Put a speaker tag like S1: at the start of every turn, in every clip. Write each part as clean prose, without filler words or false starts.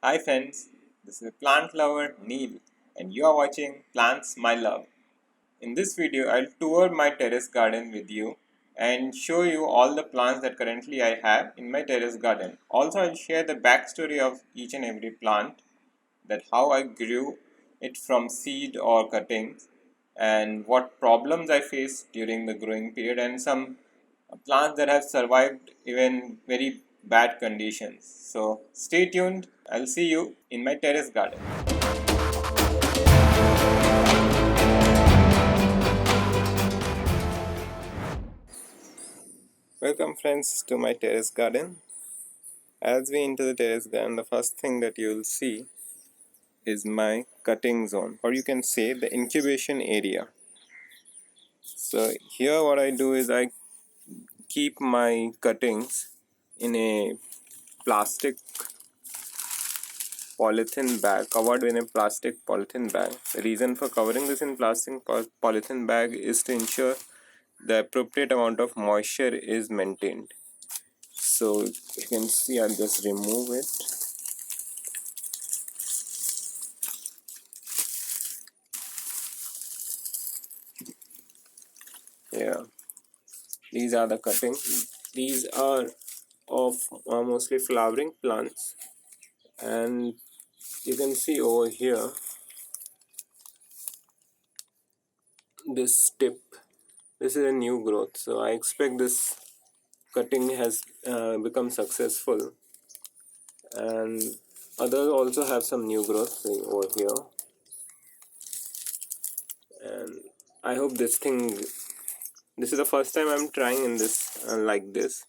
S1: Hi friends, this is plant lover Neil and you are watching Plants My Love. In this video, I'll tour my terrace garden with you and show you all the plants that currently I have in my terrace garden. Also, I'll share the backstory of each and every plant, that how I grew it from seed or cuttings and what problems I faced during the growing period, and some plants that have survived even very bad conditions. So stay tuned. I'll see you in my terrace garden. Welcome friends to my terrace garden. As we enter the terrace garden, the first thing that you will see is my cutting zone, or you can say the incubation area. So here what I do is I keep my cuttings in a plastic polythene bag, covered in a plastic polythene bag. The reason for covering this in plastic polythene bag is to ensure the appropriate amount of moisture is maintained. So you can see I'll just remove it. Yeah, these are the cuttings. These are of mostly flowering plants, and you can see over here this tip. This is a new growth, so I expect this cutting has become successful, and others also have some new growth over here, and I hope this is the first time I'm trying in this like this,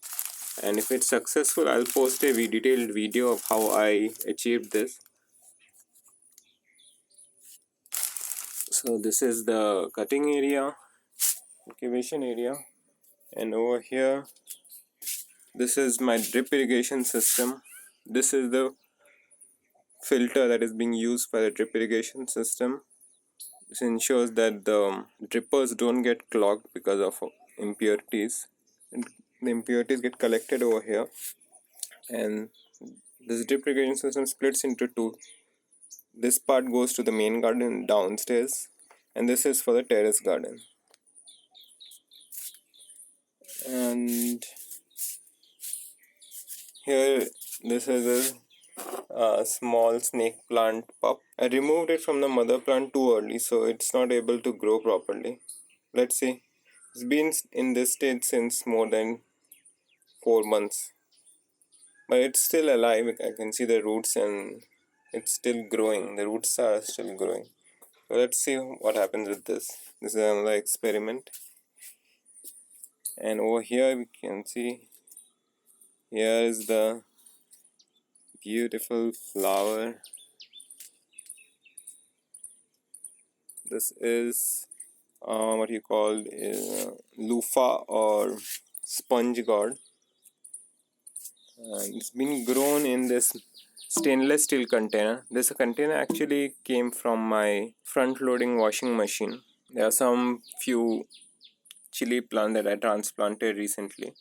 S1: and if it's successful I'll post a detailed video of how I achieved this. So this is the cutting area, incubation area, and over here this is my drip irrigation system. This is the filter that is being used by the drip irrigation system. This ensures that the drippers don't get clogged because of impurities. And the impurities get collected over here, and this drip irrigation system splits into two. This part goes to the main garden downstairs, and this is for the terrace garden. And here, this is a small snake plant pup. I removed it from the mother plant too early, so it's not able to grow properly. Let's see. It's been in this state since more than 4 months, but it's still alive. I can see the roots, and it's still growing. The roots are still growing. So let's see what happens with this. This is another experiment. And over here we can see, here is the beautiful flower. This is what you call Luffa or sponge gourd, and it's been grown in this stainless steel container. This container actually came from my front loading washing machine. There are some few chili plant that I transplanted recently.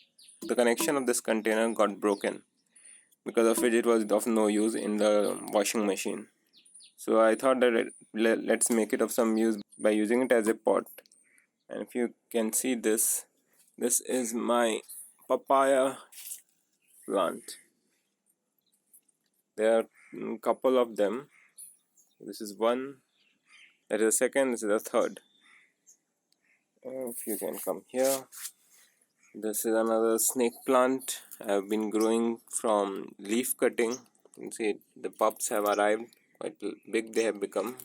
S1: The connection of this container got broken, because of which it was of no use in the washing machine. So I thought that let's make it of some use by using it as a pot. And if you can see this, this is my papaya plant. There are a couple of them. This is one, that is the second, this is the third. If you can come here, this is another snake plant. I have been growing from leaf cutting. You can see the pups have arrived, quite big they have become.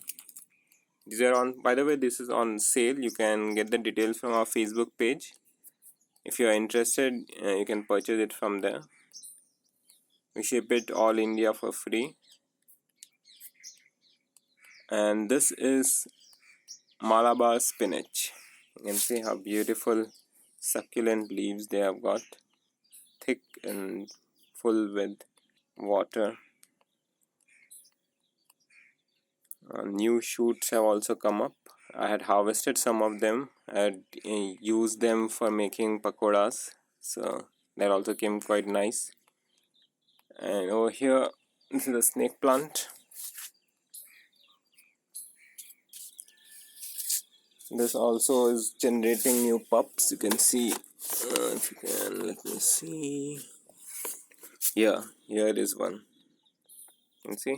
S1: These are on, by the way, this is on sale. You can get the details from our Facebook page. If you are interested, you can purchase it from there. We ship it all India for free. And this is Malabar spinach. You can see how beautiful succulent leaves they have got, thick and full with water. New shoots have also come up. I had harvested some of them. I had used them for making pakoras, so that also came quite nice. And over here This is a snake plant. This also is generating new pups. You can see, if you can, let me see. Yeah, here is one. You can see.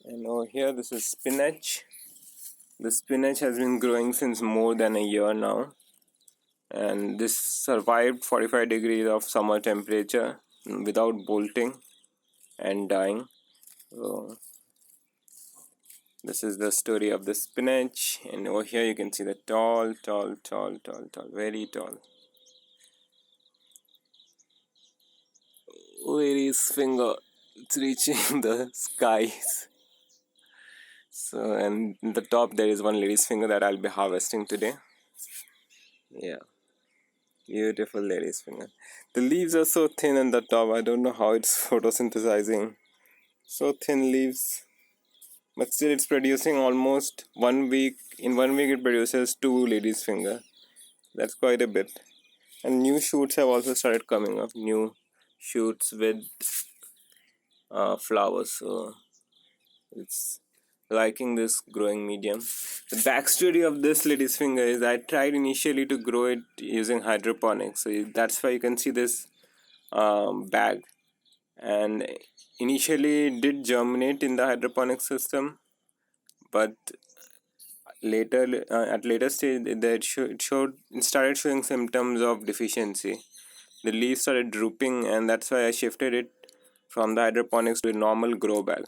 S1: And over here, this is spinach. The spinach has been growing since more than a year now, and this survived 45 degrees of summer temperature without bolting and dying. So this is the story of the spinach, and over here you can see the tall, very tall. Lady's finger, it's reaching the skies. So, and in the top there is one lady's finger that I'll be harvesting today. Yeah, beautiful lady's finger. The leaves are so thin on the top. I don't know how it's photosynthesizing. So thin leaves, but still it's producing almost 1 week. In 1 week it produces 2 lady's finger. That's quite a bit. And new shoots have also started coming up. New shoots with flowers. So it's liking this growing medium. The backstory of this lady's finger is I tried initially to grow it using hydroponics. So that's why you can see this bag. And initially it did germinate in the hydroponic system, but later at later stage it started showing symptoms of deficiency. The leaves started drooping, and that's why I shifted it from the hydroponics to a normal grow bag.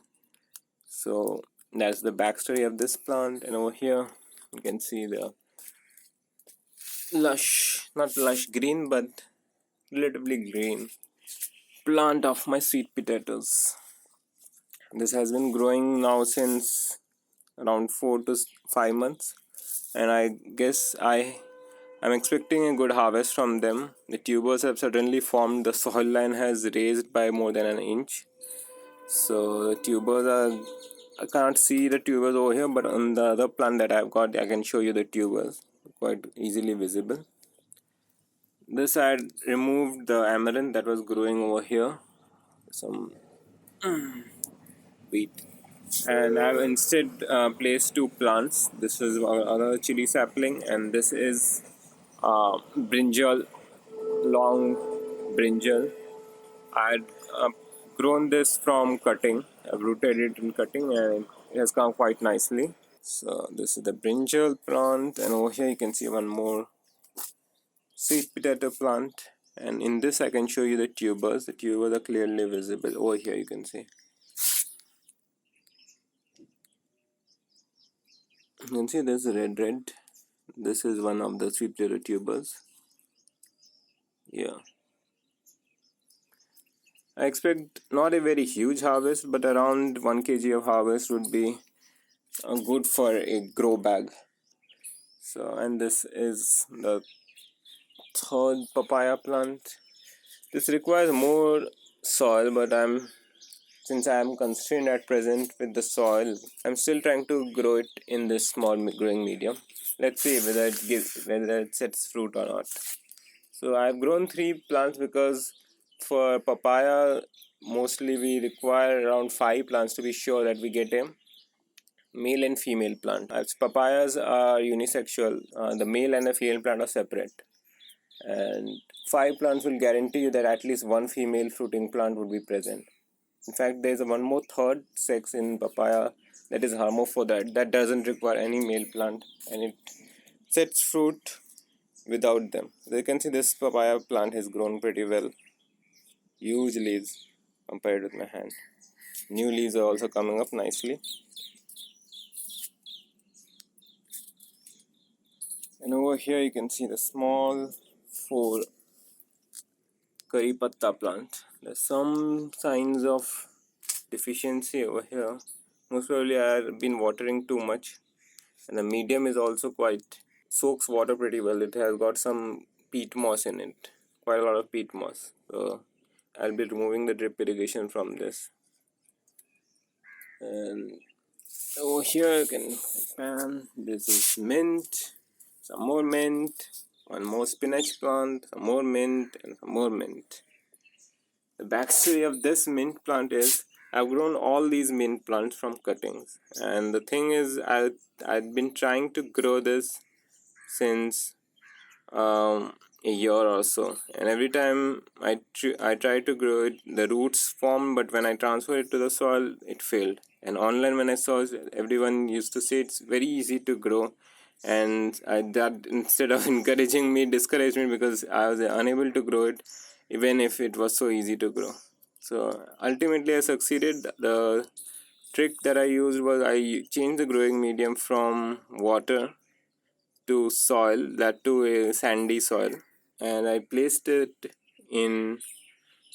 S1: So that's the backstory of this plant. And over here you can see the lush, not lush green, but relatively green plant of my sweet potatoes. This has been growing now since around 4 to 5 months, and I guess I'm expecting a good harvest from them. The tubers have suddenly formed. The soil line has raised by more than an inch. So the tubers are, I can't see the tubers over here, but on the other plant that I've got, I can show you the tubers, quite easily visible. This I had removed the amaranth that was growing over here, some wheat, and I've instead placed 2 plants. This is another chili sapling, and this is brinjal, long brinjal. I had grown this from cutting. I've rooted it in cutting, and it has come quite nicely. So this is the brinjal plant, and over here you can see one more sweet potato plant. And in this I can show you the tubers. The tubers are clearly visible. Over here you can see. You can see this red. This is one of the sweet potato tubers. Yeah. I expect not a very huge harvest, but around 1 kg of harvest would be good for a grow bag. So, and this is the third papaya plant. This requires more soil, but since I am constrained at present with the soil, I'm still trying to grow it in this small growing medium. Let's see whether it sets fruit or not. So I've grown 3 plants because for papaya mostly we require around 5 plants to be sure that we get a male and female plant. As papayas are unisexual, the male and the female plant are separate, and 5 plants will guarantee you that at least one female fruiting plant would be present. In fact, there is one more third sex in papaya, that is hermaphrodite, that doesn't require any male plant, and it sets fruit without them. So you can see this papaya plant has grown pretty well. Huge leaves compared with my hand. New leaves are also coming up nicely. And over here you can see the small 4 curry patta plant. There's some signs of deficiency over here. Most probably I've been watering too much, and the medium is also quite soaks water pretty well. It has got some peat moss in it, quite a lot of peat moss. So I'll be removing the drip irrigation from this. And over here you can pan. This is mint. some more mint, one more spinach plant, some more mint, and some more mint. The backstory of this mint plant is I've grown all these mint plants from cuttings, and the thing is I've been trying to grow this since a year or so, and every time I try to grow it, the roots formed, but when I transfer it to the soil, it failed. And online, when I saw it, everyone used to say it's very easy to grow, and that instead of encouraging me, discouraged me because I was unable to grow it, even if it was so easy to grow. So ultimately, I succeeded. The trick that I used was I changed the growing medium from water to soil, that to a sandy soil, and I placed it in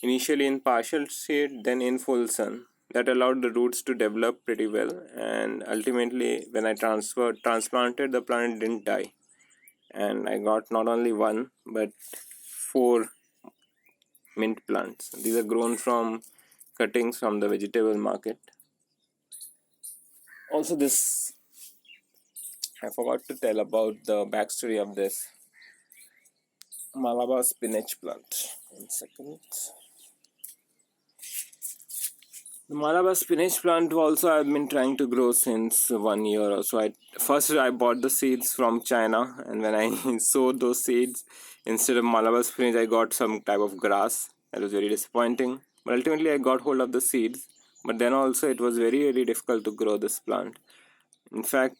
S1: initially in partial shade, then in full sun. That allowed the roots to develop pretty well, and ultimately, when I transplanted, the plant didn't die, and I got not only one but four mint plants. These are grown from cuttings from the vegetable market. Also, this I forgot to tell about the backstory of this Malabar spinach plant. 1 second. The Malabar spinach plant also I've been trying to grow since 1 year or so. I bought the seeds from China, and when I sowed those seeds, instead of Malabar spinach I got some type of grass. That was very disappointing. But ultimately I got hold of the seeds. But then also it was very difficult to grow this plant. In fact,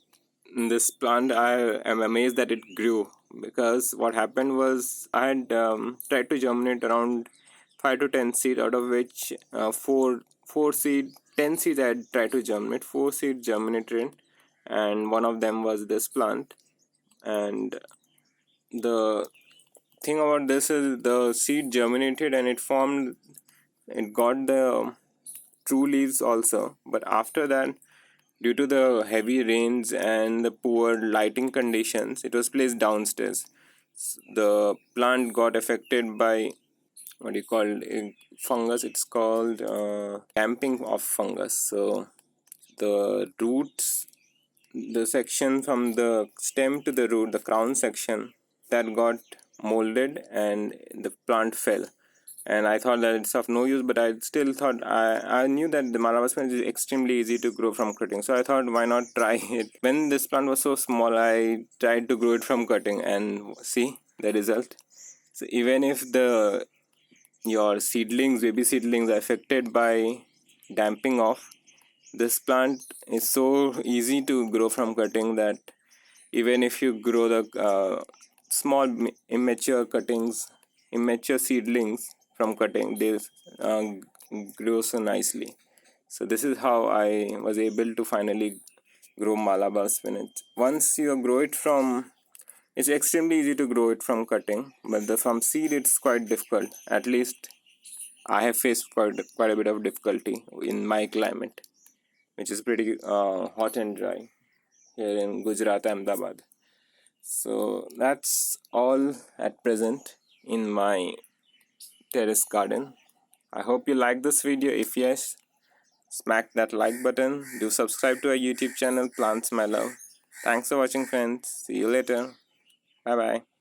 S1: in this plant I am amazed that it grew, because what happened was I had tried to germinate around 5 to 10 seeds, out of which 4 seed 10 seeds I had tried to germinate. 4 seeds germinated, and one of them was this plant. And the thing about this is the seed germinated and it got the true leaves also, but after that, due to the heavy rains and the poor lighting conditions, it was placed downstairs. The plant got affected by what do you call fungus. It's called damping of fungus. So the roots, the section from the stem to the root, the crown section, that got molded and the plant fell. And I thought that it's of no use, but I still thought I knew that the Malabar spinach is extremely easy to grow from cutting. So I thought, why not try it? When this plant was so small, I tried to grow it from cutting, and see the result. So even if your baby seedlings are affected by damping off, this plant is so easy to grow from cutting that even if you grow the small immature seedlings from cutting, they grow so nicely. So this is how I was able to finally grow Malabar spinach. Once you grow it from, it's extremely easy to grow it from cutting, but from seed it's quite difficult. At least I have faced quite a bit of difficulty in my climate, which is pretty hot and dry here in Gujarat, Ahmedabad. So that's all at present in my terrace garden. I hope you like this video. If yes, smack that like button. Do subscribe to our YouTube channel, Plants My Love. Thanks for watching, friends. See you later. Bye bye.